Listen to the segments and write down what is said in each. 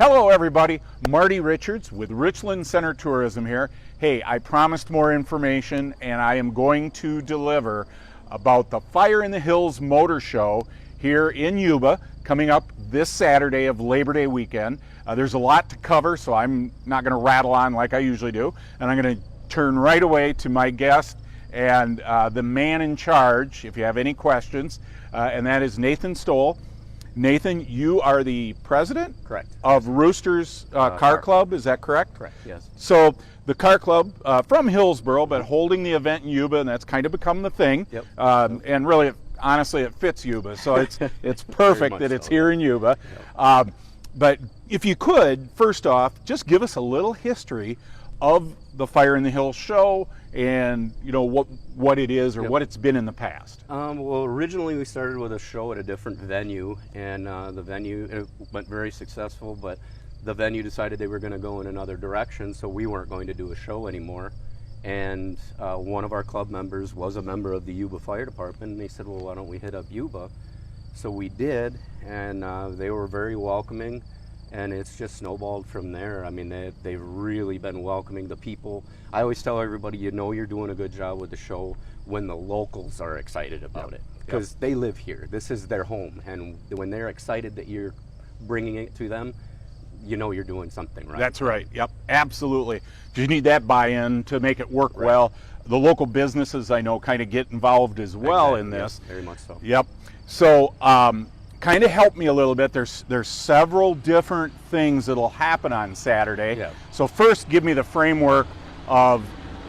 Hello everybody, Marty Richards with Richland Center Tourism here. Hey, I promised more information and I am going to deliver about the Fire in the Hills Motor Show here in Yuba coming up this Saturday of Labor Day weekend. There's a lot to cover, so I'm not going to rattle on like I usually do, and I'm going to turn right away to my guest and the man in charge if you have any questions, and that is Nathan Stowell. Nathan, you are the president? Correct. Of Roosters Car Club, is that correct? Correct, yes. So the car club from Hillsboro, but holding the event in Yuba, and that's kind of become the thing. Yep. And really, honestly, it fits Yuba, so it's perfect that it's here in Yuba. Yep. But if you could, first off, just give us a little history of the Fire in the Hills show and what it is or what it's been in the past. Well, originally we started with a show at a different venue, and the venue it went very successful, but the venue decided they were going to go in another direction, so we weren't going to do a show anymore. And one of our club members was a member of the Yuba Fire Department, and they said, well, why don't we hit up Yuba? So we did, and they were very welcoming, and it's just snowballed from there. I mean, they've really been welcoming the people. I always tell everybody, you're doing a good job with the show when the locals are excited about it, because they live here. This is their home, and when they're excited that you're bringing it to them, you're doing something right. That's right. Yep, absolutely. You need that buy-in to make it work well. The local businesses, I know, kind of get involved as well in this. Yes, very much so. Yep. So, kind of help me a little bit. There's several different things that'll happen on Saturday. Yeah. So first, give me the framework of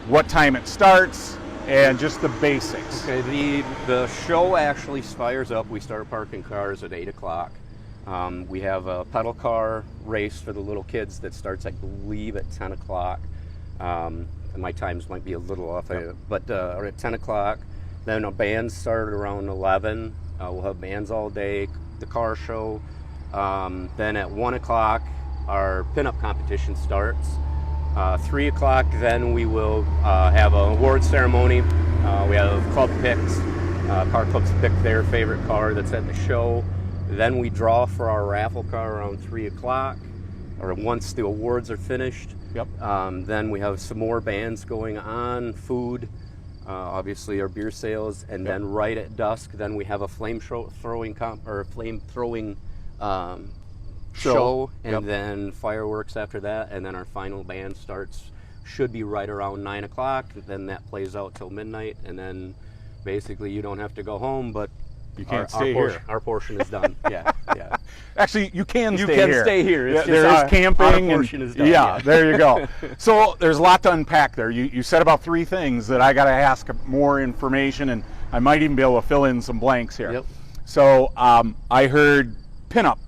what time it starts and just the basics. Okay. The show actually fires up. We start parking cars at 8 o'clock. We have a pedal car race for the little kids that starts, I believe, at 10 o'clock. My times might be a little off, but at 10 o'clock. Then a band start around 11. We'll have bands all day, the car show. Then at 1 o'clock, our pinup competition starts. 3 o'clock, then we will have an award ceremony. We have club picks. Car clubs pick their favorite car that's at the show. Then we draw for our raffle car around 3 o'clock, or once the awards are finished. Yep. Then we have some more bands going on, food, obviously our beer sales, and then right at dusk, then we have a flame throwing show, and then fireworks after that, and then our final band starts, should be right around 9 o'clock. Then that plays out till midnight, and then basically you don't have to go home, but you can't stay here. Our portion is done. Yeah. Actually, you can stay here. It's there is camping. Our portion is done. Yeah, there you go. So there's a lot to unpack there. You said about 3 things that I got to ask more information, and I might even be able to fill in some blanks here. Yep. So I heard pinup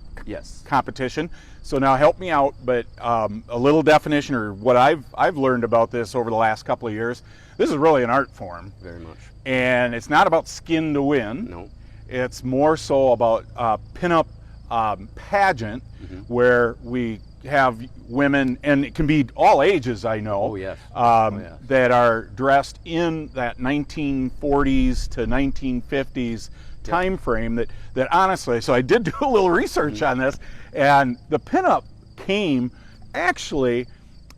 competition. So now help me out, but a little definition, or what I've learned about this over the last couple of years. This is really an art form. Very much. And it's not about skin to win. No. It's more so about pinup pageant, where we have women, and it can be all ages, I know, that are dressed in that 1940s to 1950s time frame that honestly, so I did do a little research on this, and the pinup came actually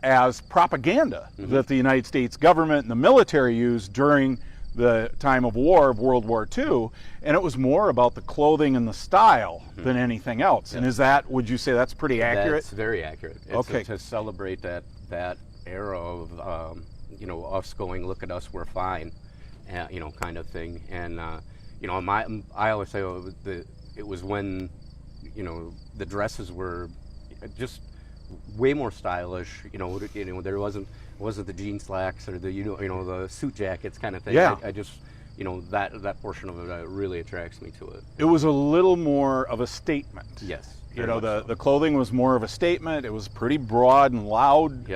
as propaganda that the United States government and the military used during the time of war, of World War II, and it was more about the clothing and the style than anything else. And would you say that's pretty accurate? That's very accurate. It's to celebrate that era of, us going, look at us, we're fine, kind of thing. And, I always say it was when, the dresses were just way more stylish. There wasn't the jean slacks or the the suit jackets kind of thing. Yeah. I just that portion of it really attracts me to it. It was a little more of a statement. Yes. The clothing was more of a statement. It was pretty broad and loud.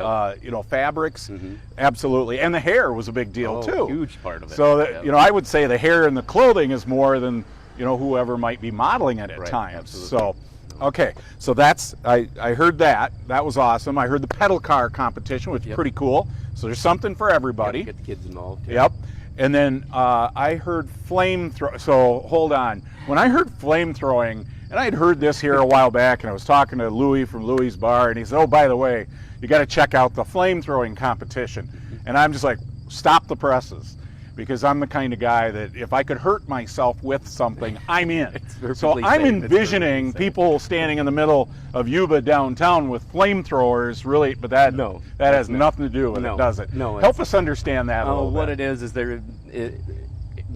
Fabrics. Absolutely, and the hair was a big deal too. Huge part of it. So that I would say the hair and the clothing is more than whoever might be modeling it at times. Absolutely. So. Okay, so that's, I heard that. That was awesome. I heard the pedal car competition, which is pretty cool. So there's something for everybody. Get the kids involved. Yep. And then I heard flamethrower. So hold on. When I heard flamethrowing, And I'd heard this here a while back, and I was talking to Louis from Louis' Bar, and he said, oh, by the way, you got to check out the flame throwing competition. And I'm just like, stop the presses. Because I'm the kind of guy that if I could hurt myself with something, I'm in. So I'm envisioning people standing in the middle of Yuba downtown with flamethrowers, really, but that has nothing to do with it, does it? No. Help us understand that a little bit. What it is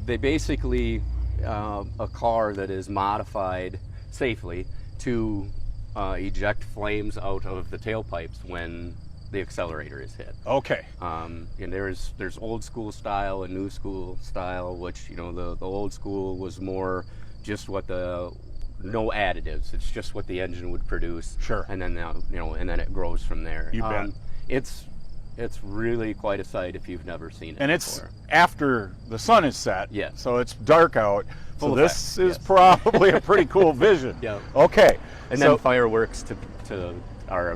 they basically, a car that is modified safely to eject flames out of the tailpipes when the accelerator is hit. Okay. And there's old school style and new school style, which the old school was more just what no additives. It's just what the engine would produce. Sure. And then and then it grows from there. You bet. It's really quite a sight if you've never seen it. And before. It's after the sun is set. Yeah. So it's dark out. Full so effect, this is probably a pretty cool vision. Yeah. Okay. And then fireworks to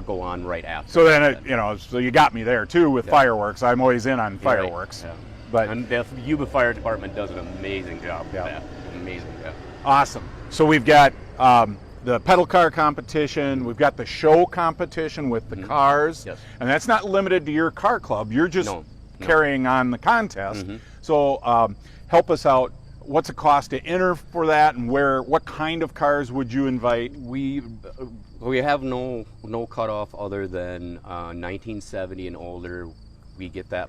go on right after. So then so you got me there too with fireworks. I'm always in on fireworks. Right. Yeah. But and the Yuba Fire Department does an amazing job with that. Amazing job. Awesome. So we've got the pedal car competition. We've got the show competition with the cars. Yes. And that's not limited to your car club. You're just carrying on the contest. So help us out. What's it cost to enter for that, and what kind of cars would you invite? We have no cutoff other than 1970 and older. We get that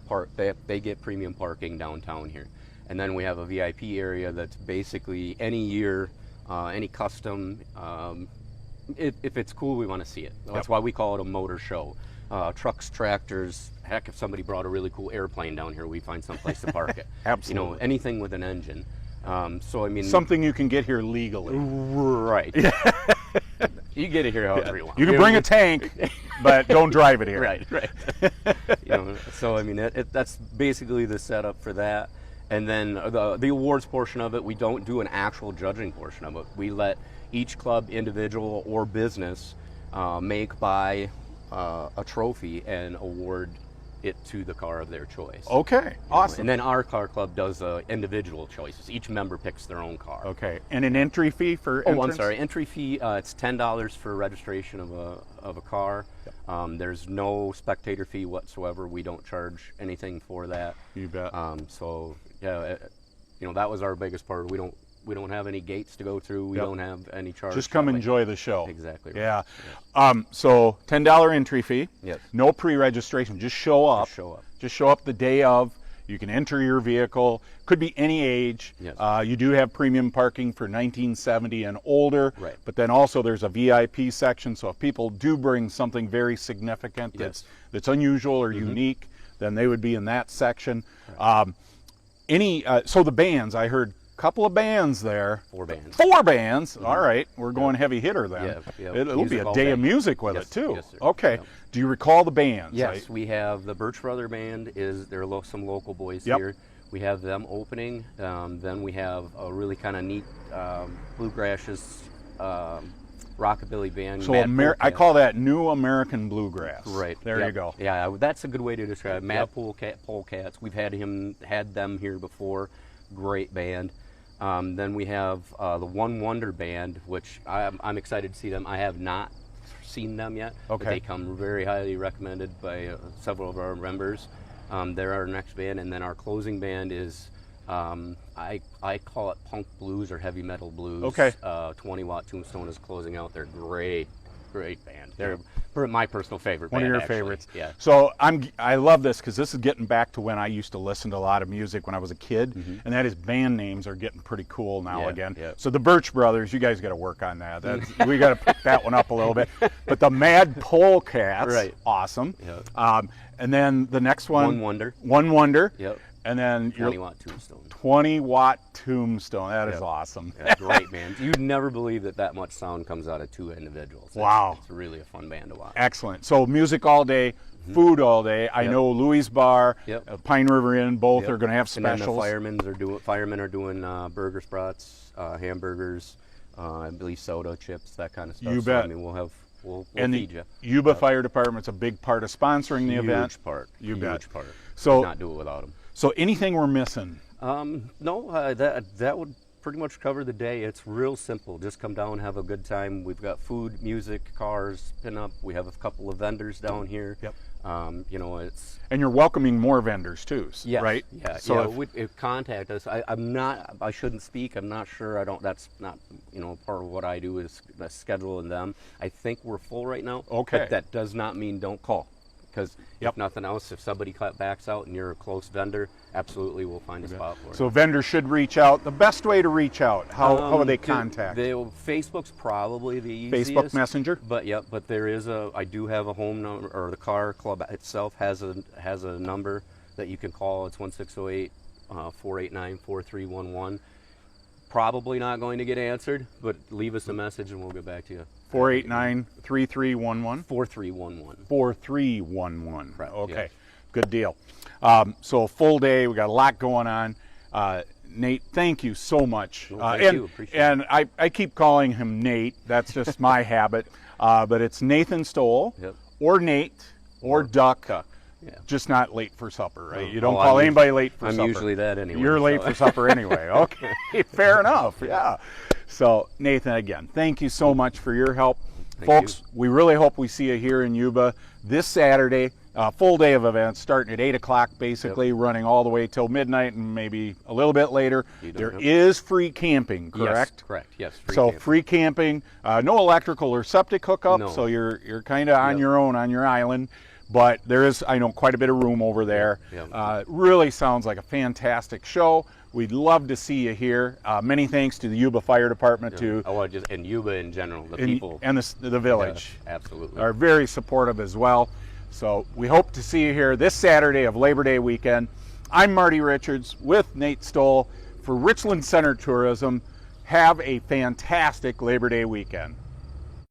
they get premium parking downtown here, and then we have a VIP area that's basically any year, any custom. If it's cool, we want to see it. That's why we call it a motor show. Trucks, tractors. Heck, if somebody brought a really cool airplane down here, we find someplace to park it. Absolutely. Anything with an engine. So I mean, something you can get here legally. Right. You get it here however you want. You can bring a tank, but don't drive it here. Right. So I mean, that's basically the setup for that. And then the awards portion of it, we don't do an actual judging portion of it. We let each club, individual or business, buy a trophy and award it to the car of their choice. Okay, awesome. And then our car club does individual choices. Each member picks their own car. Okay, and an entry fee for entrance? I'm sorry. Entry fee, it's $10 for registration of a car. Yep. There's no spectator fee whatsoever. We don't charge anything for that. You bet. So yeah, that was our biggest part. We don't have any gates to go through. We don't have any charge. Just come enjoy the show. Exactly. Yeah. So $10 entry fee. Yes. No pre-registration. Just show up. Just show up the day of. You can enter your vehicle. Could be any age. Yes. You do have premium parking for 1970 and older. Right. But then also there's a VIP section. So if people do bring something very significant that's unusual or unique, then they would be in that section. Right. So the bands, I heard couple of bands there. 4 bands. 4 bands. All right, we're going heavy hitter then. Yeah. It'll be a day of music with it too. Yes, sir. Okay. Yep. Do you recall the bands? Yes, we have the Birch Brother Band. There are some local boys here. We have them opening. Then we have a really kind of neat bluegrass rockabilly band. So I call that New American Bluegrass. Right. There you go. Yeah, that's a good way to describe it. Mad Polecats. We've had them here before. Great band. Then we have the One Wonder Band, which I'm excited to see them. I have not seen them yet. Okay. But they come very highly recommended by several of our members. They're our next band, and then our closing band is I call it punk blues or heavy metal blues. Okay. 20 Watt Tombstone is closing out. They're great band. They're my personal favorite band. One of your actually. favorites. Yeah. So I love this because this is getting back to when I used to listen to a lot of music when I was a kid, and that is band names are getting pretty cool now again. Yeah. So the Birch Brothers, you guys got to work on that. We got to pick that one up a little bit. But the Mad Polecats, right? Awesome. Yeah. And then the next one, One Wonder. Yep. And then 20 Watt Tombstone. 20 Watt Tombstone. That is awesome. Yeah, great band. You'd never believe that much sound comes out of 2 individuals. Wow. It's really a fun band to watch. Excellent. So music all day, food all day. I know Louis' Bar, Pine River Inn, both are going to have specials. And then the firemen are doing burger spots, hamburgers, I believe soda, chips, that kind of stuff. You bet. So, I mean, we'll and feed you. The Yuba Fire Department's a big part of sponsoring the event. Huge bet. part. So not do it without them. So anything we're missing? No, that would pretty much cover the day. It's real simple. Just come down, have a good time. We've got food, music, cars, Pinup. We have a couple of vendors down here. Yep. You know, it's... And you're welcoming more vendors too, yes, right? Yeah. So yeah, if contact us. I'm not. I shouldn't speak. I'm not sure. I don't. That's not. You know, part of what I do is scheduling them. I think we're full right now. Okay. But that does not mean don't call. Because Yep. if nothing else, if somebody backs out and you're a close vendor, absolutely we'll find a spot for it. So vendors should reach out. The best way to reach out, how would they contact? Facebook's probably the easiest. Facebook Messenger? But yep, but there is I do have a home number, or the car club itself has a number that you can call. It's 1-608-489-4311. Probably not going to get answered, but leave us a message and we'll get back to you. 489-3311? 4311. 4311. Right, Okay, yeah. good deal. So a full day, we got a lot going on. Nate, thank you so much. Well, thank you. Appreciate it. And I keep calling him Nate. That's just my habit. But it's Nathan Stowell, Yep. or Nate, or Duck. Yeah. Just not late for supper, right? No. You don't Oh, call anybody late for I'm supper. usually that anyway. You're late so. for supper anyway. Okay, fair enough. Yeah. So Nathan, again, thank you so much for your help. Folks, we really hope we see you here in Yuba this Saturday. Full day of events starting at 8 o'clock, basically, running all the way till midnight and maybe a little bit later. There is free camping, correct? Yes, correct. Yes. Free camping, no electrical or septic hookup, No. so you're kind of on your own on your island. But there is, I know, quite a bit of room over there. Yep. Really sounds like a fantastic show. We'd love to see you here. Many thanks to the Yuba Fire Department too. Oh, and Yuba in general, the people. And the village. Yes, absolutely. Are very supportive as well. So we hope to see you here this Saturday of Labor Day weekend. I'm Marty Richards with Nate Stowell for Richland Center Tourism. Have a fantastic Labor Day weekend.